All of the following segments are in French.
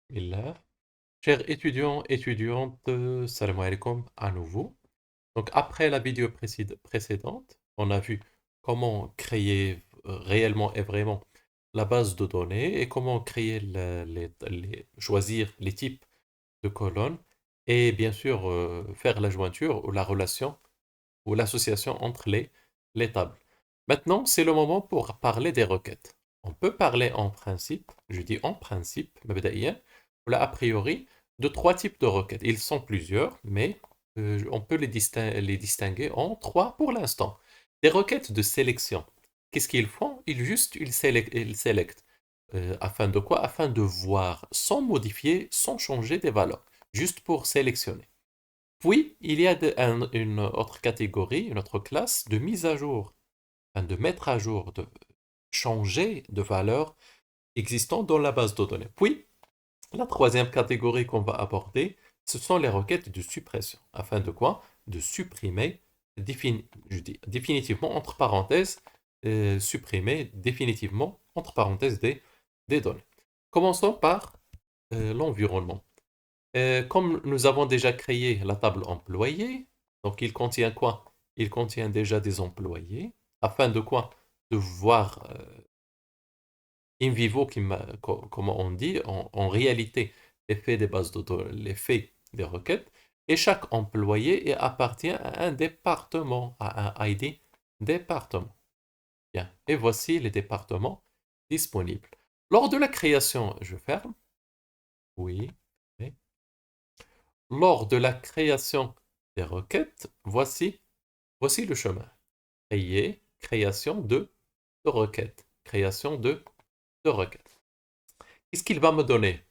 Billah. Chers étudiants, étudiantes, salam alaikum à nouveau. Donc après la vidéo précédente, on a vu comment créer réellement et vraiment la base de données et comment créer choisir les types de colonnes et bien sûr faire la jointure ou la relation ou l'association entre les tables. Maintenant, c'est le moment pour parler des requêtes. On peut parler en principe, je dis en principe, مبدئياً, ou là, a priori, de trois types de requêtes. Ils sont plusieurs, mais on peut les distinguer en trois pour l'instant. Des requêtes de sélection. Qu'est-ce qu'ils font? Ils sélectent. Afin de quoi? Afin de voir, sans modifier, sans changer des valeurs, juste pour sélectionner. Puis, il y a une autre catégorie, une autre classe de mise à jour, enfin, de mettre à jour, de changer de valeur existant dans la base de données. Puis, la troisième catégorie qu'on va aborder, ce sont les requêtes de suppression. Afin de quoi? De supprimer, je dis définitivement, entre parenthèses, supprimer définitivement, entre parenthèses, des données. Commençons par l'environnement. Comme nous avons déjà créé la table employée, donc il contient quoi? Il contient déjà des employés, afin de quoi? De voir in vivo, comme on dit, en réalité, l'effet des bases d'auto, l'effet des requêtes, et chaque employé appartient à un département, à un ID département. Bien, et voici les départements disponibles. Lors de la création, je ferme, oui. Lors de la création des requêtes, voici le chemin. Création de requêtes. Création de requêtes. Qu'est-ce qu'il va me donner?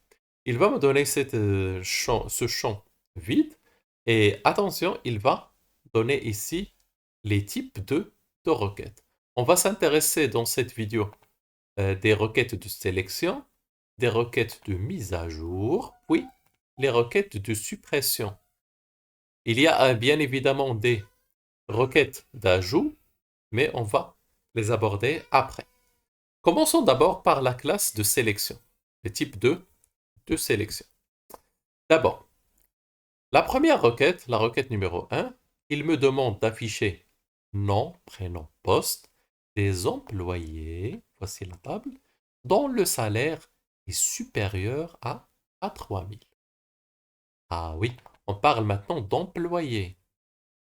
Il va me donner ce champ vide. Et attention, il va donner ici les types de requêtes. On va s'intéresser dans cette vidéo des requêtes de sélection, des requêtes de mise à jour, puis les requêtes de suppression. Il y a bien évidemment des requêtes d'ajout, mais on va les aborder après. Commençons d'abord par la classe de sélection, le type de sélection. D'abord, la première requête, la requête numéro 1, il me demande d'afficher nom, prénom, poste des employés, voici la table, dont le salaire est supérieur à 3000. Ah oui, on parle maintenant d'employés.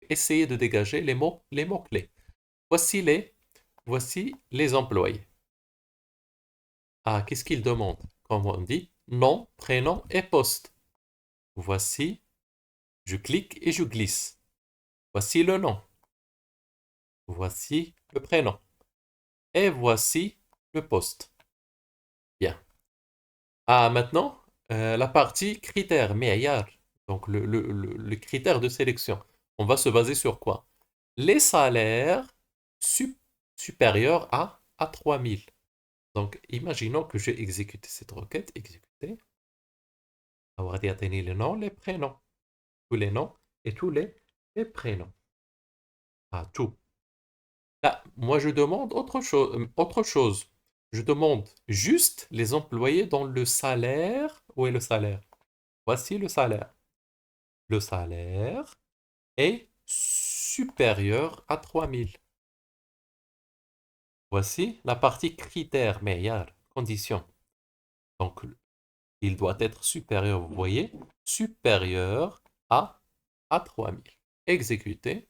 Essayez de dégager les mots-clés. Voici les employés. Ah, qu'est-ce qu'ils demandent? Comme on dit, nom, prénom et poste. Voici, je clique et je glisse. Voici le nom. Voici le prénom. Et voici le poste. Bien. Ah, maintenant, la partie critères, معيار. Donc, le critère de sélection. On va se baser sur quoi? Les salaires sup- supérieurs à 3000. Donc, imaginons que j'ai exécuté cette requête. Exécuter. Alors, il y a les noms, les prénoms. Tous les noms et tous les prénoms. Ah, tout. Ah, moi, je demande autre chose. Je demande juste les employés dont le salaire. Où est le salaire? Voici le salaire. Le salaire est supérieur à 3000. Voici la partie critères, meilleur, condition. Donc, il doit être supérieur, vous voyez, supérieur à 3000. Exécuter.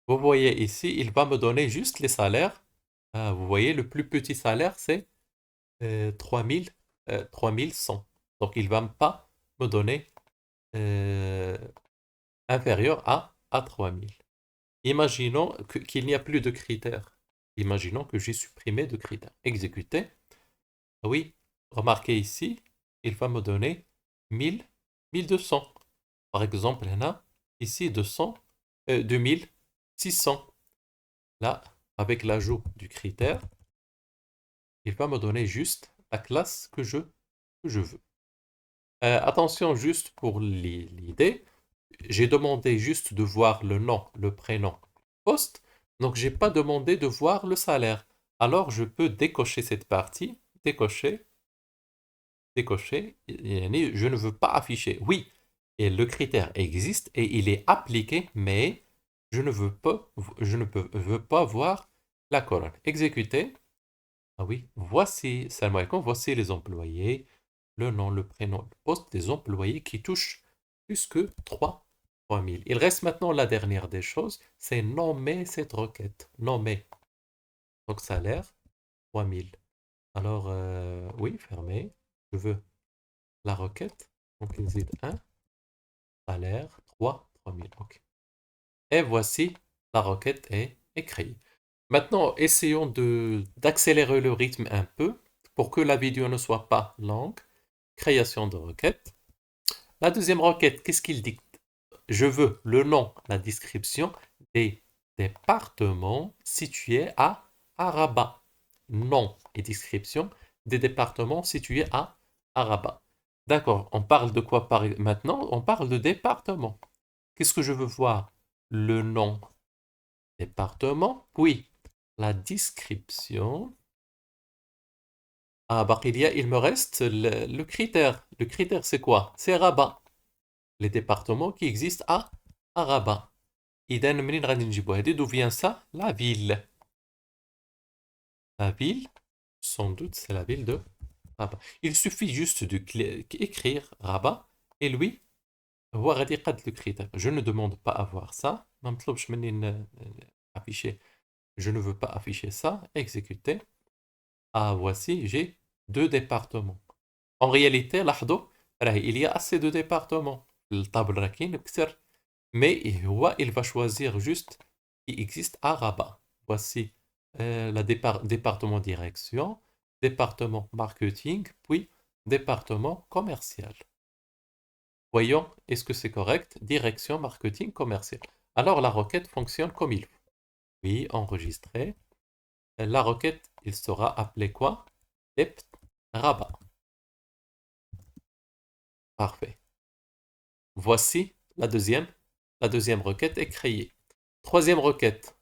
Vous voyez ici, il va me donner juste les salaires. Ah, vous voyez, le plus petit salaire, c'est 3000, 3100. Donc, il ne va pas me donner euh, inférieur à 3000. Imaginons qu'il n'y a plus de critères. Imaginons que j'ai supprimé de critères. Exécuter. Ah oui, remarquez ici, il va me donner 1000, 1200. Par exemple, il y en a ici 200, 2600. Là, avec l'ajout du critère, il va me donner juste la classe que je veux. Attention juste pour l'idée, j'ai demandé juste de voir le nom, le prénom, poste, donc j'ai pas demandé de voir le salaire. Alors je peux décocher cette partie, décocher, décoché. Je ne veux pas afficher. Oui, et le critère existe et il est appliqué, mais je ne veux pas voir la colonne. Exécuter. Ah oui, voici, salam alaikum, voici les employés, le nom, le prénom, le poste des employés qui touchent plus que 3000. Il reste maintenant la dernière des choses, c'est nommer cette requête. Nommer. Donc salaire, 3000. Alors, oui, fermé. Je veux la requête. Donc, exit 1, salaire, 3000. OK. Et voici, la requête est créée. Maintenant, essayons d'accélérer le rythme un peu pour que la vidéo ne soit pas longue. Création de requête. La deuxième requête, qu'est-ce qu'il dicte? Je veux le nom, la description des départements situés à Rabat. Nom et description des départements situés à Rabat. D'accord, on parle de quoi maintenant? On parle de département. Qu'est-ce que je veux voir? Le nom. Département, oui. La description. Ah, Baqilia, il me reste le critère. Le critère, c'est quoi? C'est Rabat. Les départements qui existent à Rabat. إذا منين غادي نجيبو هادي؟ D'où vient ça? La ville. La ville, sans doute, c'est la ville de Rabat. Il suffit juste d'écrire Rabat et lui, هو غادي يقاد le critère. Je ne demande pas à voir ça. ما مطلوبش مني afficher. Je ne veux pas afficher ça. Exécuter. Ah, voici, j'ai 2 départements. En réalité, لاحظوا il y a assez de départements. الطابل راه كاين كثر. Mais il va choisir juste qui existe à Rabat. Voici le département direction, département marketing, puis département commercial. Voyons, est-ce que c'est correct? Direction, marketing, commercial. Alors la requête fonctionne comme il faut. Oui, enregistré. La requête, il sera appelé quoi? Dept Rabat. Parfait. Voici la deuxième. La deuxième requête est créée. Troisième requête,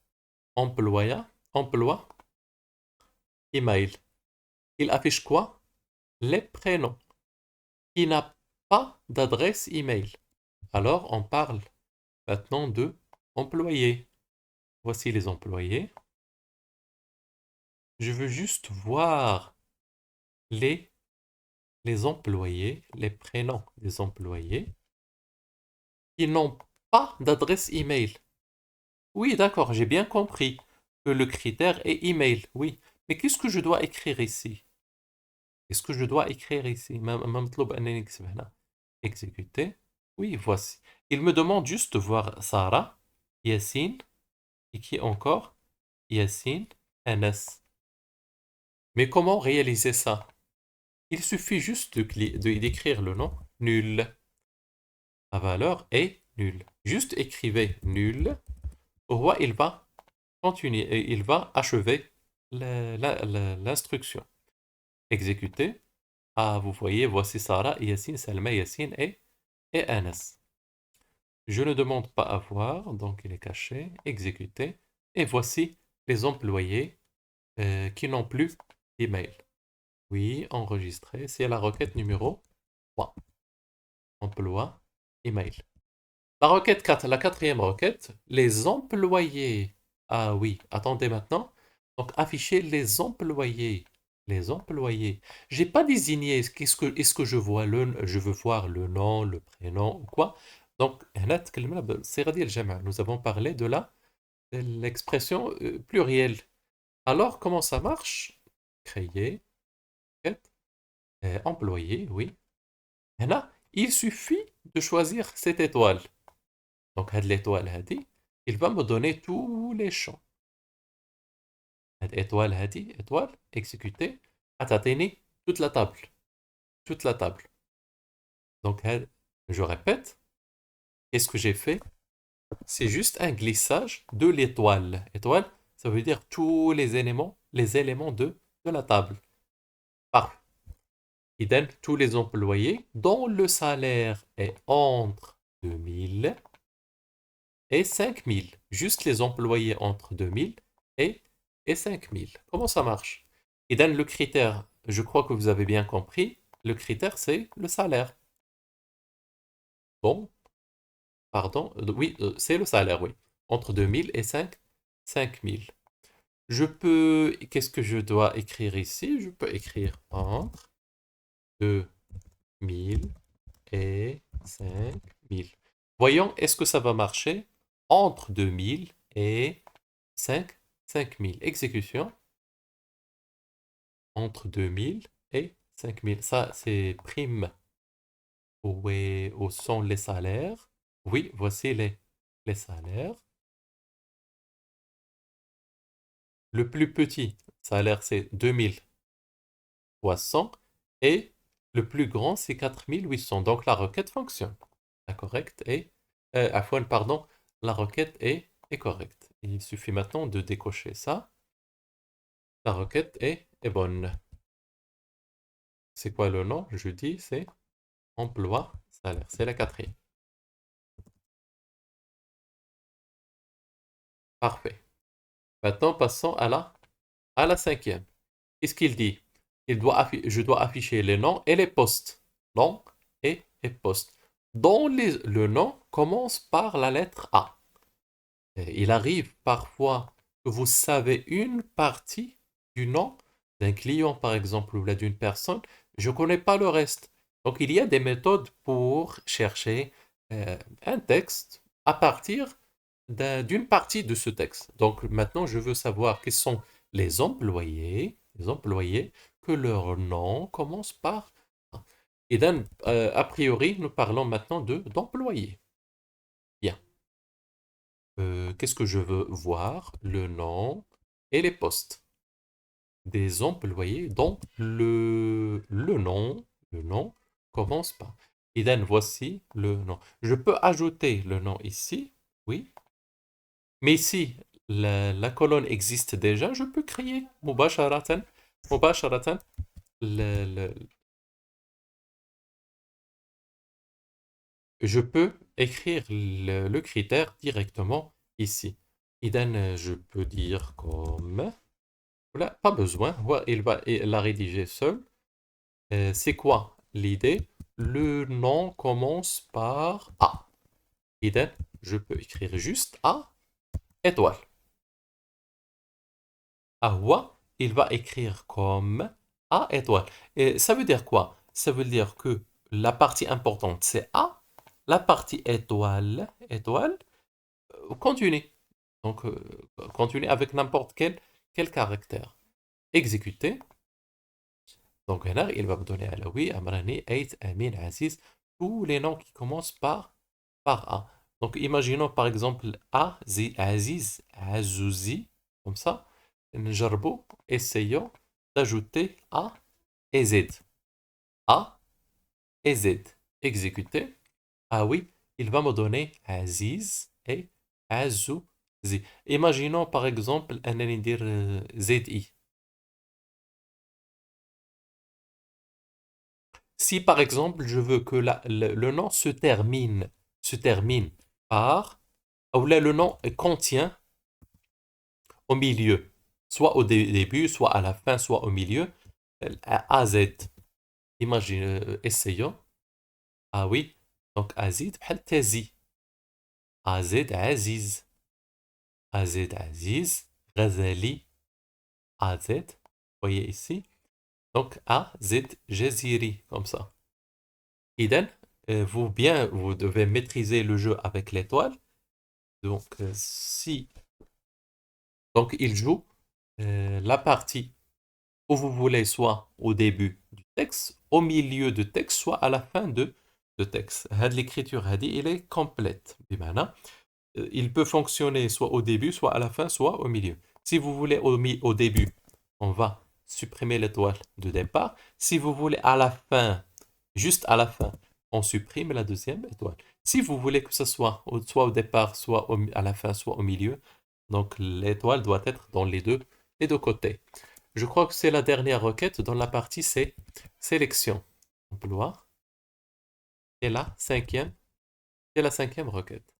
emploi, email. Il affiche quoi? Les prénoms. Il n'a pas d'adresse email. Alors, on parle maintenant de employés. Voici les employés. Je veux juste voir les, les employés, les prénoms des employés qui n'ont pas d'adresse email. Oui, d'accord, j'ai bien compris que le critère est email, oui. Mais qu'est-ce que je dois écrire ici? Qu'est-ce que je dois écrire ici? Exécuter. Oui, voici. Il me demande juste de voir Sarah, Yassine, et qui encore? Yassine, Anas. Mais comment réaliser ça? Il suffit juste d'écrire le nom, nul. La valeur est nulle. Juste écrivez nul. Il va continuer, et il va achever l'instruction. Exécuter. Ah, vous voyez, voici Sarah, Yassine, Salma, Yassine et Anas. Je ne demande pas à voir, donc il est caché, exécuté. Et voici les employés qui n'ont plus d'email. Oui, enregistré. C'est la requête numéro 3. Emploi, email. La requête 4, la quatrième requête, les employés. Ah oui, attendez maintenant. Donc, afficher les employés. Les employés. J'ai pas désigné, est-ce que je veux voir le nom, le prénom ou quoi. Donc, nous avons parlé de l'expression plurielle. Alors, comment ça marche? Créer, requête, employé, oui. Et là, il suffit de choisir cette étoile. Donc, l'étoile, il va me donner tous les champs. Étoile, étoile, exécuter, atteindre toute la table. Toute la table. Donc, je répète, qu'est-ce que j'ai fait? C'est juste un glissage de l'étoile. Étoile, ça veut dire tous les éléments de la table. Parfait. Idem, tous les employés dont le salaire est entre 2000 et 5000. Juste les employés entre 2000 et 5000. Comment ça marche? Idem, le critère, je crois que vous avez bien compris. le critère, c'est le salaire. Bon, pardon, oui, c'est le salaire, oui. Entre 2000 et 5000. Je peux, qu'est-ce que je dois écrire ici? Je peux écrire entre 2000 et 5000. Voyons, est-ce que ça va marcher? Entre 2000 et 5000. Exécution. Entre 2000 et 5000. Ça, c'est prime. Où sont les salaires? Oui, voici les salaires. Le plus petit salaire, c'est 2300 et le plus grand, c'est 4800. Donc la requête fonctionne. La correcte est... Afwan, pardon, la requête est correcte. Il suffit maintenant de décocher ça. La requête est bonne. C'est quoi le nom? Je dis, c'est emploi salaire. C'est la quatrième. Parfait. Maintenant, passons à la cinquième. Qu'est-ce qu'il dit? Je dois afficher les noms et les postes. Nom et poste. Le nom commence par la lettre A. Et il arrive parfois que vous savez une partie du nom d'un client, par exemple, ou là d'une personne. Je ne connais pas le reste. Donc, il y a des méthodes pour chercher un texte à partir d'une partie de ce texte. Donc, maintenant, je veux savoir quels sont les employés que leur nom commence par A. Et donc, a priori, nous parlons maintenant d'employés. Bien. Qu'est-ce que je veux voir? Le nom et les postes des employés dont le nom commence par. Et donc, voici le nom. Je peux ajouter le nom ici, oui. Mais si la colonne existe déjà, je peux créer مباشرة le- le- je peux écrire le critère directement ici. Et donc, je peux dire comme... Voilà, pas besoin. Voilà, il va la rédiger seul. C'est quoi l'idée? Le nom commence par A. Et donc, je peux écrire juste A, étoile. Ahwa, il va écrire comme A étoile. Et ça veut dire quoi? Ça veut dire que la partie importante, c'est A. La partie étoile, continue. Donc, continue avec n'importe quel caractère. Exécuter. Donc, là, il va me donner Alaoui, Amrani, Ait, Amin, Aziz, tous les noms qui commencent par A. Donc, imaginons par exemple Aziz, Azouzi, comme ça. نجربوا, essayons d'ajouter A et Z. A et Z. Exécuter. Ah oui, il va me donner Aziz et Azouzi. Imaginons par exemple, أنني ندير ZI. Si par exemple, je veux que le nom se termine par, ou là, le nom contient au milieu, soit au début, soit à la fin, soit au milieu, AZ. Imagine, essayons. Ah oui, donc Azid بحال Tazi. AZ Aziz. AZ Aziz. Ghazali. AZ. Voyez ici. Donc AZ Jaziri, comme ça. Iden, vous devez maîtriser le jeu avec l'étoile. Donc, donc il joue la partie où vous voulez, soit au début du texte, au milieu du texte, soit à la fin de texte. L'écriture, elle est complète. بمعنى, il peut fonctionner soit au début, soit à la fin, soit au milieu. Si vous voulez au début, on va supprimer l'étoile de départ. Si vous voulez à la fin, juste à la fin, on supprime la deuxième étoile. Si vous voulez que ce soit soit au départ, soit à la fin, soit au milieu, donc l'étoile doit être dans les deux côtés. Je crois que c'est la dernière requête dans la partie C, sélection. Emploi. Et c'est la cinquième requête.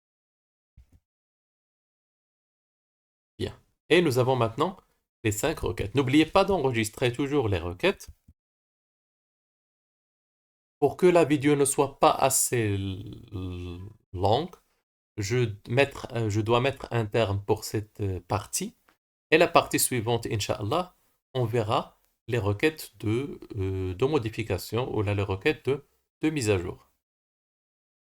Bien. Et nous avons maintenant les 5 requêtes. N'oubliez pas d'enregistrer toujours les requêtes Pour que la vidéo ne soit pas assez longue, je dois mettre un terme pour cette partie. Et la partie suivante, Inch'Allah, on verra les requêtes de modification ou là, les requêtes de mise à jour.